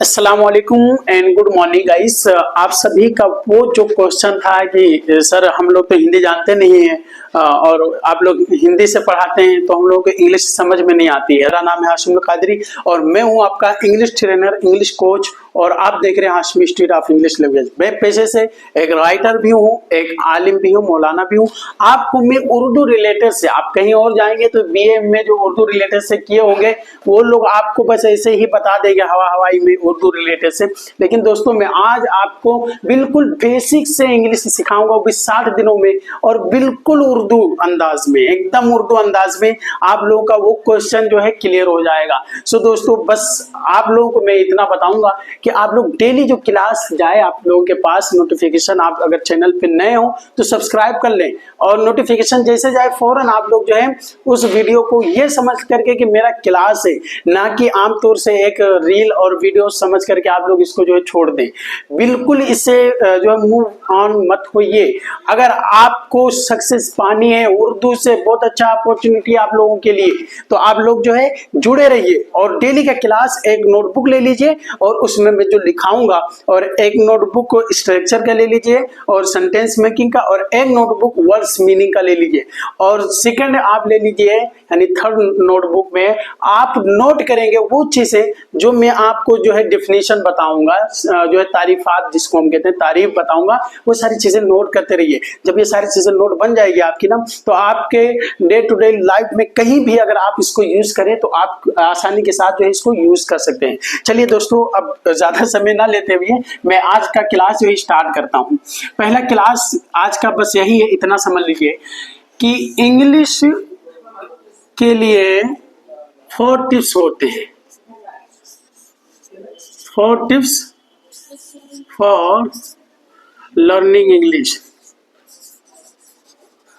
अस्सलाम वालेकुम and good morning guys. आप सभी का वो जो क्वेश्चन था कि सर हम लोग तो हिंदी जानते नहीं हैं और आप लोग हिंदी से पढ़ाते हैं तो हम लोग को इंग्लिश समझ में नहीं आती है। मेरा नाम है हाशिम कादरी और मैं हूं आपका इंग्लिश ट्रेनर, इंग्लिश कोच और आप देख रहे हैं Hashim institute of English language. मैं पेशे से एक राइटर भी हूँ, एक आलिम भी हूँ, मौलाना भी हूँ। आपको मैं उर्दू रिलेटेड से, आप कहीं और जाएंगे तो बीए में जो उर्दू रिलेटेड से किए होंगे वो लोग आपको बस ऐसे ही बता देंगे हवाई में उर्दू रिलेटेड से। लेकिन दोस्तों मैं आज आपको बिल्कुल बेसिक से इंग्लिश सिखाऊंगा वो भी 60 दिनों में और बिल्कुल उर्दू अंदाज में, एकदम उर्दू अंदाज में आप लोगों का वो क्वेश्चन जो है क्लियर हो जाएगा। सो दोस्तों बस आप लोगों को मैं इतना बताऊंगा कि आप लोग डेली जो क्लास जाए आप लोगों के पास नोटिफिकेशन, आप अगर चैनल पे नए हो तो सब्सक्राइब कर लें और नोटिफिकेशन जैसे जाए फौरन आप लोग जो है उस वीडियो को ये समझ करके कि मेरा क्लास है, ना कि आमतौर से एक रील और वीडियो समझ करके आप लोग इसको जो है छोड़ दें। बिल्कुल इससे जो है मूव ऑन मत होइए। अगर आपको सक्सेस पानी है उर्दू से, बहुत अच्छा अपॉर्चुनिटी आप लोगों के लिए, तो आप लोग जो है जुड़े रहिए और डेली का क्लास एक नोटबुक ले लीजिए और उसमें मैं जो लिखाऊंगा और एक नोटबुक को स्ट्रक्चर का ले लीजिए और सेंटेंस मेकिंग का और एक नोटबुक वर्ड्स मीनिंग का ले लीजिए और सेकंड आप ले लीजिए यानी थर्ड नोटबुक में आप नोट करेंगे वो चीजें जो मैं आपको जो है डेफिनेशन बताऊंगा, जो है तारीफात जिसको हम कहते हैं तारीफ बताऊंगा, वो सारी चीजें नोट करते रहिए। जब ये सारी चीजें नोट बन जाएगी आपकी ना तो आपके डे टू डे लाइफ में कहीं भी अगर आप इसको यूज करें तो आप आसानी के साथ जो है इसको यूज कर सकते हैं। चलिए दोस्तों अब ज्यादा समय ना लेते हुए मैं आज का क्लास जो है स्टार्ट करता हूँ। पहला क्लास आज का बस यही है, इतना समझ लीजिए कि इंग्लिश के लिए 4 टिप्स होते हैं। 4 tips for learning English.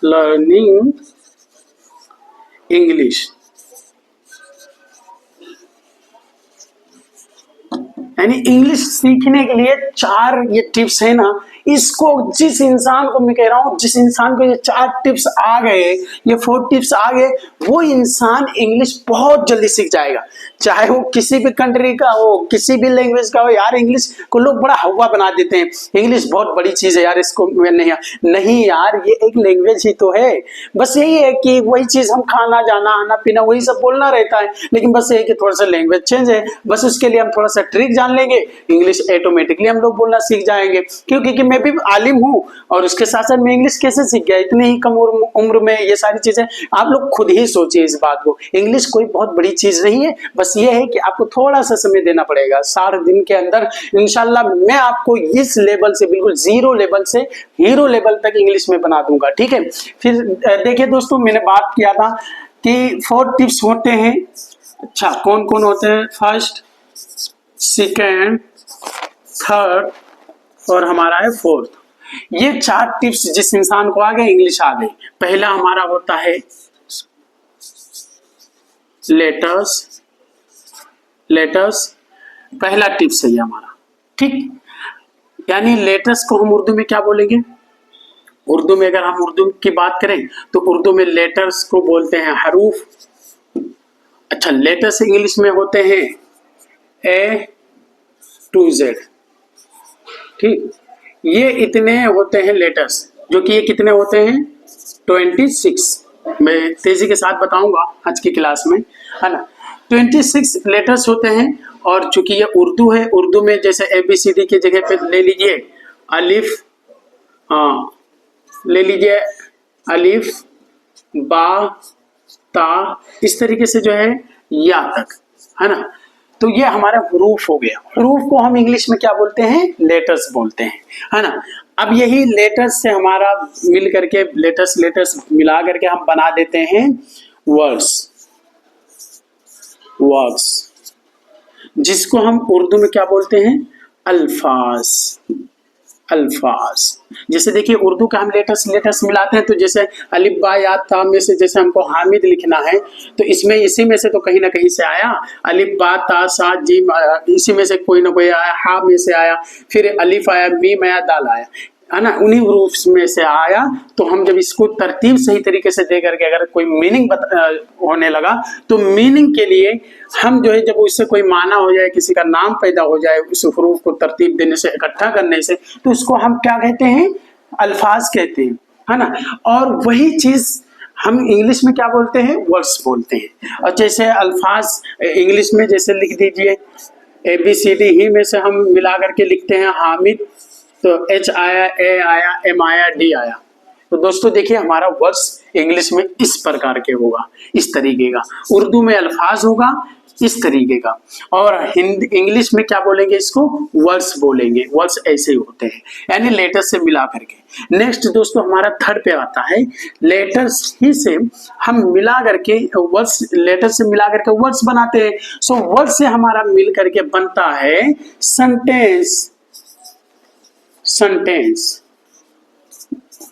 Learning English यानी इंग्लिश सीखने के लिए 4 ये टिप्स है ना, इसको जिस इंसान को मैं कह रहा हूं, जिस इंसान को ये 4 टिप्स आ गए, ये 4 टिप्स आ गए, वो इंसान इंग्लिश बहुत जल्दी सीख जाएगा। चाहे वो किसी भी कंट्री का हो, किसी भी लैंग्वेज का हो। यार इंग्लिश को लोग बड़ा हवा बना देते हैं, इंग्लिश बहुत बड़ी चीज है यार, इसको नहीं यार, ये एक लैंग्वेज ही तो है। बस यही है कि वही चीज हम खाना जाना आना पीना वही सब बोलना रहता है, लेकिन बस ये कि थोड़ा सा लैंग्वेज चेंज है। बस उसके लिए हम थोड़ा सा ट्रिक जान लेंगे, इंग्लिश ऑटोमेटिकली हम लोग बोलना सीख जाएंगे। क्योंकि मैं भी आलिम हूँ और उसके साथ साथ मैं इंग्लिश कैसे सीख गया इतनी ही कम उम्र में। ये सारी चीजें आप लोग खुद ही सोचिए इस बात को। इंग्लिश कोई बहुत बड़ी चीज नहीं है, बस ये है कि आपको थोड़ा सा समय देना पड़ेगा। 60 दिन के अंदर इंशाल्लाह मैं आपको इस लेवल से, बिल्कुल जीरो लेवल से हीरो लेवल तक इंग्लिश में बना दूंगा। ठीक है, फिर देखिए दोस्तों मैंने बात किया था कि 4 टिप्स होते हैं। अच्छा कौन कौन होते हैं? फर्स्ट, सेकेंड, थर्ड और हमारा है फोर्थ। ये 4 टिप्स जिस इंसान को आ गए इंग्लिश आ गई। पहला हमारा होता है लेटर्स। पहला टिप्स है ये हमारा, ठीक। यानी लेटर्स को हम उर्दू में क्या बोलेंगे? उर्दू में अगर हम उर्दू की बात करें तो उर्दू में लेटर्स को बोलते हैं हरूफ। अच्छा लेटर्स इंग्लिश में होते हैं A to Z, ठीक। ये इतने होते हैं लेटर्स, जो कि ये कितने होते हैं? 26। मैं तेजी के साथ बताऊंगा आज की क्लास में, है ना। 26 लेटर्स होते हैं और चूंकि ये उर्दू है, उर्दू में जैसे ABCD की जगह पे ले लीजिए अलिफ, ले लीजिए अलिफ बा ता, इस तरीके से जो है या तक, है ना। तो ये हमारा हरूफ हो गया। हरूफ को हम इंग्लिश में क्या बोलते हैं? लेटर्स बोलते हैं, है ना। अब यही लेटर्स से हमारा मिल करके लेटर्स मिला करके हम बना देते हैं वर्ड्स, जिसको हम उर्दू में क्या बोलते हैं? अल्फाज। जैसे देखिए उर्दू का हम लेटर्स मिलाते हैं तो जैसे अलिफ बा या ता में से जैसे हमको हामिद लिखना है तो इसमें इसी में से तो कहीं ना कहीं से आया अलिफ बा ता सा जीम, इसी में से कोई ना कोई आया, हा में से आया, फिर अलिफ आया, मीम आया, दाल आया। है ना, उन्हीं ग्रुप्स में से आया। तो हम जब इसको तरतीब सही तरीके से दे करके अगर कोई मीनिंग होने लगा तो मीनिंग के लिए हम जो है जब उससे कोई माना हो जाए, किसी का नाम पैदा हो जाए उस हरूफ को तरतीब देने से, इकट्ठा करने से, तो उसको हम क्या कहते हैं, अल्फाज कहते हैं, है ना। और वही चीज हम इंग्लिश में क्या बोलते हैं, वर्ड्स बोलते हैं। और जैसे अल्फाज इंग्लिश में जैसे लिख दीजिए ABCD, ही में से हम मिला करके लिखते हैं हामिद, तो H आया, A आया, M आया, D आया। तो दोस्तों देखिए हमारा वर्ड्स इंग्लिश में इस प्रकार के होगा, इस तरीके का। उर्दू में अल्फाज होगा इस तरीके का, और हिंदी इंग्लिश में क्या बोलेंगे, इसको वर्ड्स बोलेंगे। वर्ड्स ऐसे ही होते हैं, यानी लेटर्स से मिला करके। नेक्स्ट दोस्तों हमारा थर्ड पे आता है, लेटर्स ही से हम मिला करके वर्ड्स, लेटर से मिला करके वर्ड्स बनाते हैं। सो वर्ड से हमारा मिल करके बनता है सेंटेंस। सेंटेंस,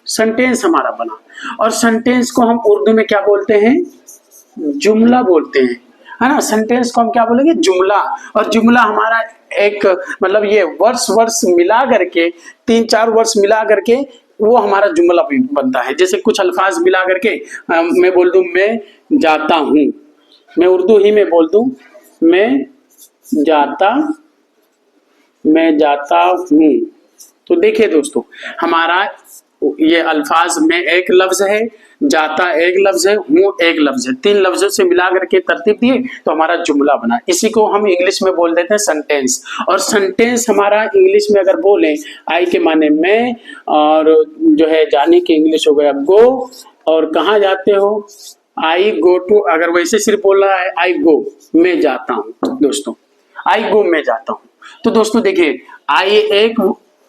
सेंटेंस हमारा बना, और सेंटेंस को हम उर्दू में क्या बोलते हैं, जुमला बोलते हैं, है ना। सेंटेंस को हम क्या बोलेंगे, जुमला। और जुमला हमारा एक मतलब ये वर्ड्स मिला करके, 3-4 वर्ड्स मिला करके वो हमारा जुमला भी बनता है। जैसे कुछ अल्फाज मिला करके मैं बोल दूं मैं जाता हूं, मैं उर्दू ही में बोल दूं मैं जाता हूं, तो देखिए दोस्तों हमारा ये अल्फाज में एक लफ्ज है, जाता एक लफ्ज है, हूँ एक लफ्ज है, 3 लफ्जों से मिला करके तरतीब दिए तो हमारा जुमला बना। इसी को हम इंग्लिश में बोल देते हैं सेंटेंस। और सेंटेंस हमारा इंग्लिश में अगर बोले, आई के माने मैं, और जो है जाने के इंग्लिश हो गया गो, और कहाँ जाते हो, आई गो टू। अगर वैसे सिर्फ बोल रहा है आई गो, मैं जाता हूँ दोस्तों, आई गो मैं जाता हूँ। तो दोस्तों देखिए आई एक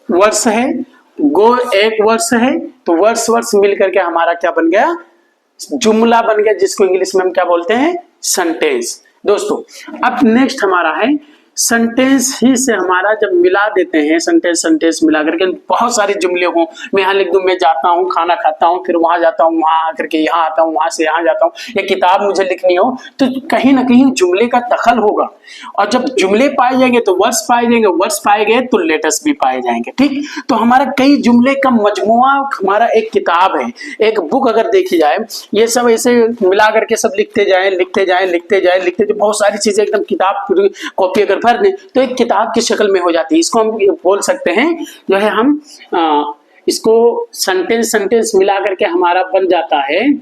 वर्ड्स है, गो एक वर्ड्स है, तो वर्ड्स मिल करके हमारा क्या बन गया, जुमला बन गया, जिसको इंग्लिश में हम क्या बोलते हैं, सेंटेंस। दोस्तों अब नेक्स्ट हमारा है सेंटेंस ही से हमारा जब मिला देते हैं, सेंटेंस मिला करके बहुत सारे जुमले हों। मैं यहाँ लिख दूं मैं जाता हूँ, खाना खाता हूँ, फिर वहां जाता हूँ, वहां आकर के यहाँ आता हूँ, वहां से यहाँ जाता हूँ, ये किताब मुझे लिखनी हो, तो कहीं ना कहीं जुमले का दखल होगा। और जब जुमले पाए जाएंगे तो वर्ड्स पाए जाएंगे, वर्ड्स पाए गए तो लेटर्स भी पाए जाएंगे। ठीक, तो हमारा कई जुमले का मजमुआ हमारा एक किताब है, एक बुक अगर देखी जाए, ये सब ऐसे मिला करके सब लिखते जाए, बहुत सारी चीजें एकदम किताब कॉपी अगर भर दें तो एक किताब की शक्ल में हो जाती है। इसको हम बोल सकते हैं जो है हम इसको सेंटेंस मिला करके हमारा बन जाता है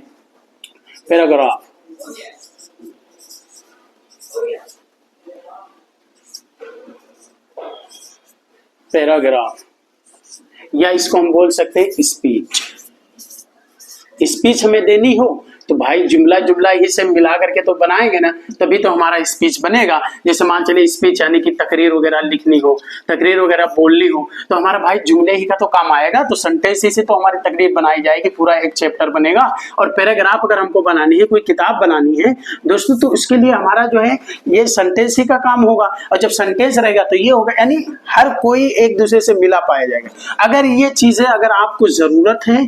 पैराग्राफ। या इसको हम बोल सकते हैं स्पीच। स्पीच हमें देनी हो तो भाई जुमला ही से मिला करके तो बनाएंगे ना, तभी तो हमारा स्पीच बनेगा। जैसे मान चलिए स्पीच यानी कि तकरीर वगैरह लिखनी हो, तकरीर वगैरह बोलनी हो, तो हमारा भाई जुमले ही का तो काम आएगा। तो सेंटेंस ही से तो हमारी तकरीर बनाई जाएगी, पूरा एक चैप्टर बनेगा। और पैराग्राफ अगर हमको बनानी है, कोई किताब बनानी है दोस्तों, तो उसके लिए हमारा जो है ये सेंटेंस ही का काम होगा। और जब सेंटेंस रहेगा तो ये होगा, यानी हर कोई एक दूसरे से मिला पाया जाएगा। अगर ये चीजें अगर आपको जरूरत है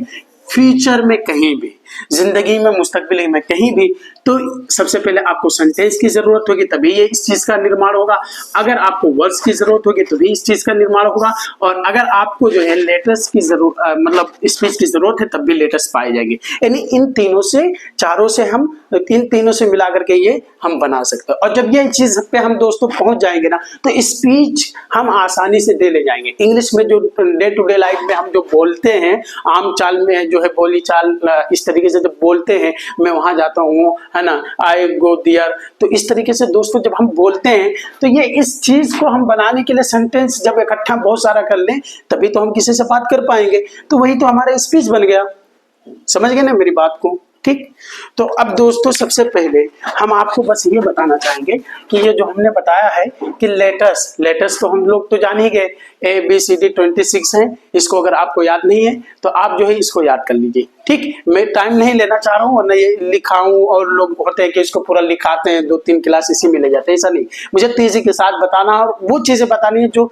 फ्यूचर में, कहीं भी जिंदगी में, मुस्तकबिल में कहीं भी, तो सबसे पहले आपको सेंटेंस की जरूरत होगी, तभी ये इस चीज का निर्माण होगा। अगर आपको वर्ड्स की जरूरत होगी तभी इस चीज का निर्माण होगा। और अगर आपको जो है लेटर्स की जरूरत, मतलब स्पीच की जरूरत है, तब भी लेटर्स पाए जाएंगे। यानी इन तीनों से, चारों से हम, इन तीनों से मिला करके ये हम बना सकते हैं। और जब ये चीज पे हम दोस्तों पहुंच जाएंगे ना, तो स्पीच हम आसानी से दे ले जाएंगे। इंग्लिश में जो डे टू डे लाइफ में हम जो बोलते हैं, आम चाल में जो है बोली चाल, इस तरीके से जब बोलते हैं, मैं वहां जाता हूँ, है ना, आई गो देयर, तो इस तरीके से दोस्तों जब हम बोलते हैं तो ये इस चीज को हम बनाने के लिए सेंटेंस जब इकट्ठा बहुत सारा कर लें तभी तो हम किसी से बात कर पाएंगे। तो वही तो हमारा स्पीच बन गया। समझ गए ना मेरी बात को? ठीक, तो अब दोस्तों सबसे पहले हम आपको बस ये बताना चाहेंगे कि ये जो हमने बताया है कि लेटर्स तो हम लोग तो जान ही गए, ABCD 26 है। इसको अगर आपको याद नहीं है तो आप जो है इसको याद कर लीजिए। ठीक, मैं टाइम नहीं लेना चाह रहा हूँ और ये लिखाऊं, और लोग होते हैं कि इसको पूरा लिखाते हैं, 2-3 क्लास इसी में ले जाते हैं, ऐसा नहीं। मुझे तेजी के साथ बताना और वो चीजें बतानी है जो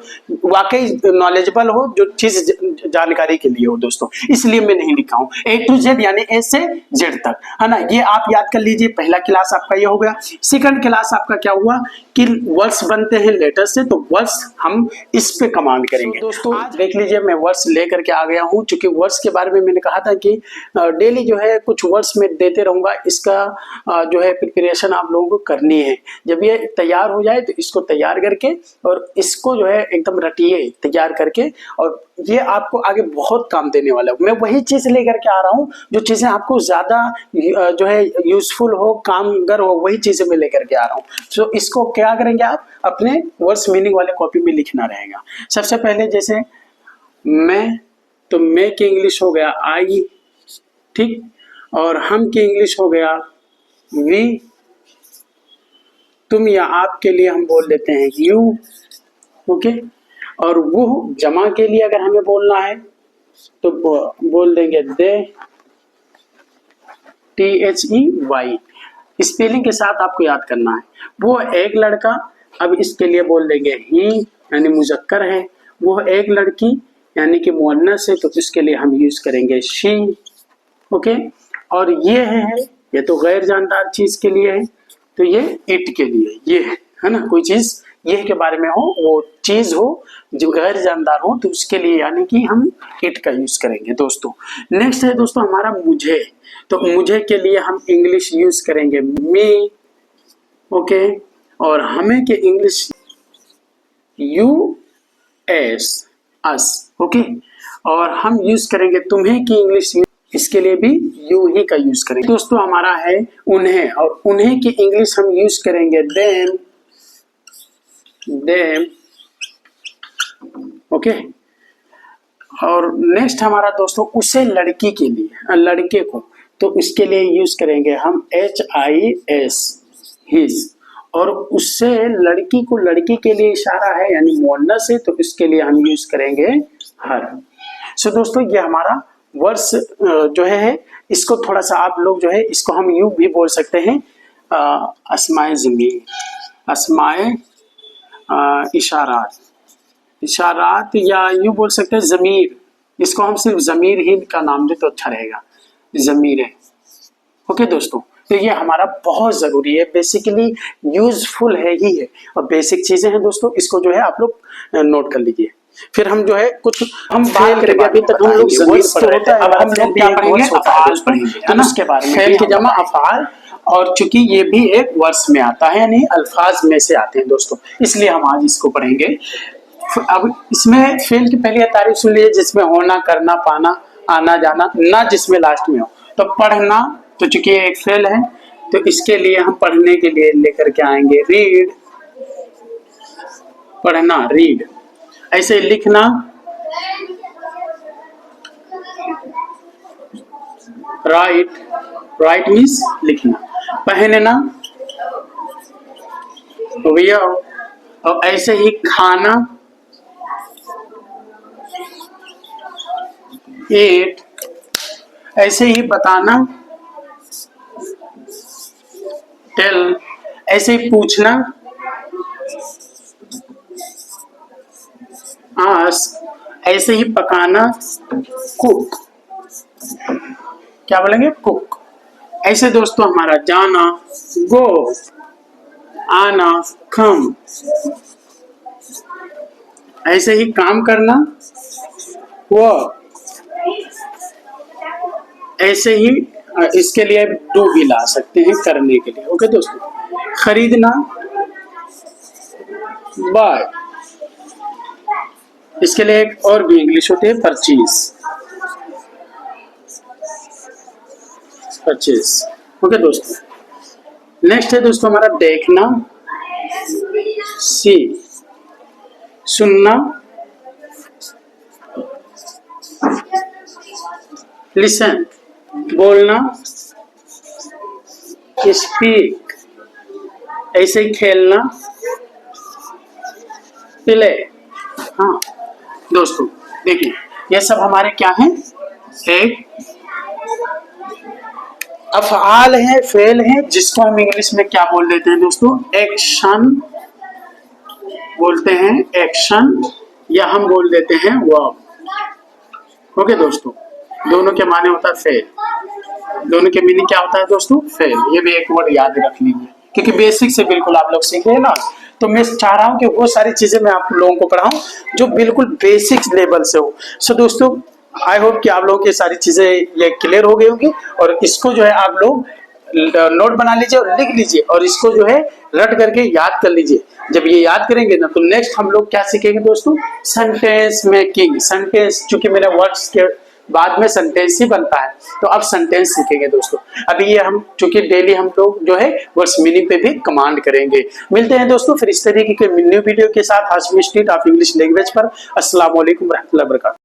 वाकई नॉलेजेबल हो, जो चीज जानकारी के लिए हो दोस्तों, इसलिए मैं नहीं लिखा हूँ। A to Z यानी A से Z तक, है ना। ये आप याद कर लीजिए। पहला क्लास आपका ये हो गया। सेकंड क्लास आपका क्या हुआ कि वर्ड्स बनते हैं लेटर से, तो वर्ड्स हम इस पे कमांड करेंगे। तो दोस्तों आज देख लीजिए, मैं वर्ड्स लेकर के आ गया हूँ। चूंकि वर्ड्स के बारे में मैंने कहा था कि डेली जो है कुछ वर्ड्स में देते रहूंगा, इसका जो है प्रिपरेशन आप लोगों को करनी है। जब ये तैयार हो जाए तो इसको तैयार करके और इसको जो है एकदम रटिए तैयार करके, और ये आपको आगे बहुत काम देने वाला है। मैं वही चीज लेकर के आ रहा हूँ जो चीजें आपको ज्यादा जो है यूजफुल हो, कामगर हो, वही चीजें मैं लेकर के आ रहा हूँ। तो इसको क्या करेंगे, आप अपने वर्ड्स मीनिंग वाले कॉपी में लिखना रहेगा। सबसे पहले जैसे मैं, तो मैं की इंग्लिश हो गया आई, ठीक, और हम की इंग्लिश हो गया वी, तुम या आप के लिए हम बोल देते हैं यू, ओके। और वो जमा के लिए अगर हमें बोलना है तो बोल देंगे दे, THEY। स्पेलिंग के साथ आपको याद करना है। वो एक लड़का, अब इसके लिए बोल देंगे ही, यानी मुजक्कर है। वो एक लड़की यानी कि मुअन्नस है, तो इसके लिए हम यूज करेंगे शी, ओके। और ये ये तो गैर जानदार चीज के लिए है, तो ये इट के लिए, ये है ना। कोई चीज ये के बारे में हो, वो चीज हो जो गैर जानदार हो, तो उसके लिए यानी कि हम इट का यूज करेंगे दोस्तों। नेक्स्ट है दोस्तों हमारा मुझे, तो मुझे के लिए हम इंग्लिश यूज करेंगे मी, ओके। और हमें के इंग्लिश US, अस, ओके। और हम यूज करेंगे तुम्हें की इंग्लिश, इसके लिए भी यू ही का यूज करेंगे दोस्तों। हमारा है उन्हें, और उन्हें की इंग्लिश हम यूज करेंगे देम, ओके। और नेक्स्ट हमारा दोस्तों उसे लड़की के लिए, लड़के को, तो इसके लिए यूज करेंगे हम HIS, हिज। और उससे लड़की को, लड़की के लिए इशारा है यानी मुअन्नस है, तो इसके लिए हम यूज करेंगे हर। सो दोस्तों ये हमारा वर्ड्स जो है, इसको थोड़ा सा आप लोग जो है इसको हम यू भी बोल सकते हैं, अस्माए ज़मीर, अस्माए इशारात, इशारात, या यूं बोल सकते हैं ज़मीर। इसको हम सिर्फ ज़मीर ही का नाम दे तो अच्छा रहेगा, ज़मीर है, ओके दोस्तों। तो ये हमारा बहुत ज़रूरी है, बेसिकली यूजफुल है ही है, और बेसिक चीज़ें हैं दोस्तों। इसको जो है आप लोग नोट कर लीजिए। फिर हम जो है कुछ हम बात करेंगे। अभी तक हम लोग ज़मीर पढ़ रहे थे, अब हम लोग क्या पढ़ेंगे, अफ़आल पढ़ेंगे, है ना। उसके बारे में फ़ेल की जमा अफ़आल, और चूंकि ये भी एक वर्ड्स में आता है यानी अल्फाज में से आते हैं दोस्तों, इसलिए हम आज इसको पढ़ेंगे। अब इसमें फेल की पहली तारीफ सुन लीजिए, जिसमें होना, करना, पाना, आना, जाना, ना जिसमें लास्ट में हो। तो पढ़ना, तो चूंकि ये एक फेल है, तो इसके लिए हम पढ़ने के लिए लेकर के आएंगे रीड, पढ़ना, रीड। ऐसे लिखना, राइट, राइट मीन्स लिखना। पहनना, वियर। और ऐसे ही खाना, ईट। ऐसे ही बताना, टेल। ऐसे ही पूछना, आस्क। ऐसे ही पकाना, कुक। क्या बोलेंगे, कुक। ऐसे दोस्तों हमारा जाना, गो, आना, कम। ऐसे ही काम करना, वर्क। ऐसे ही इसके लिए डू भी ला सकते हैं करने के लिए, ओके दोस्तों। खरीदना, बाय। इसके लिए एक और भी इंग्लिश होती है, परचेज, परचेज, ओके दोस्तों। नेक्स्ट है दोस्तों हमारा देखना, सी। सुनना, लिसन। बोलना, स्पीक। ऐसे ही खेलना, प्ले। हाँ दोस्तों देखिए, ये सब हमारे क्या हैं, एक अफ़आल है, फेल है, जिसको हम इंग्लिश में क्या बोल देते हैं दोस्तों, एक्शन बोलते हैं, एक्शन, या हम बोल देते हैं वर्ब। ओके दोस्तों, दोनों के माने होता है फेल, दोनों के मीनिंग क्या होता है दोस्तों, फेल। ये भी एक वर्ड याद रख लीजिए, क्योंकि बेसिक से बिल्कुल आप लोग सीख रहे हैं ना, तो मैं चाह रहा हूँ कि वो सारी चीजें मैं आप लोगों को पढ़ाऊं जो बिल्कुल बेसिक लेवल से हो। सो दोस्तों, आई होप कि आप लोगों की सारी चीजें ये क्लियर हो गई होंगी, और इसको जो है आप लोग नोट बना लीजिए और लिख लीजिए, और इसको जो है रट करके याद कर लीजिए। जब ये याद करेंगे ना, तो नेक्स्ट हम लोग क्या सीखेंगे दोस्तों, सेंटेंस मेकिंग। सेंटेंस, चूंकि मेरा वर्ड्स के बाद में सेंटेंस ही बनता है, तो अब सेंटेंस सीखेंगे दोस्तों। अभी ये हम चूंकि डेली हम लोग जो है वर्ड्स मीनिंग पे भी कमांड करेंगे। मिलते हैं दोस्तों फिर इस तरीके के न्यू वीडियो के साथ Hashmi street of English language पर। अस्सलाम वालेकुम रहमतुल्लाहि व बरकातहू।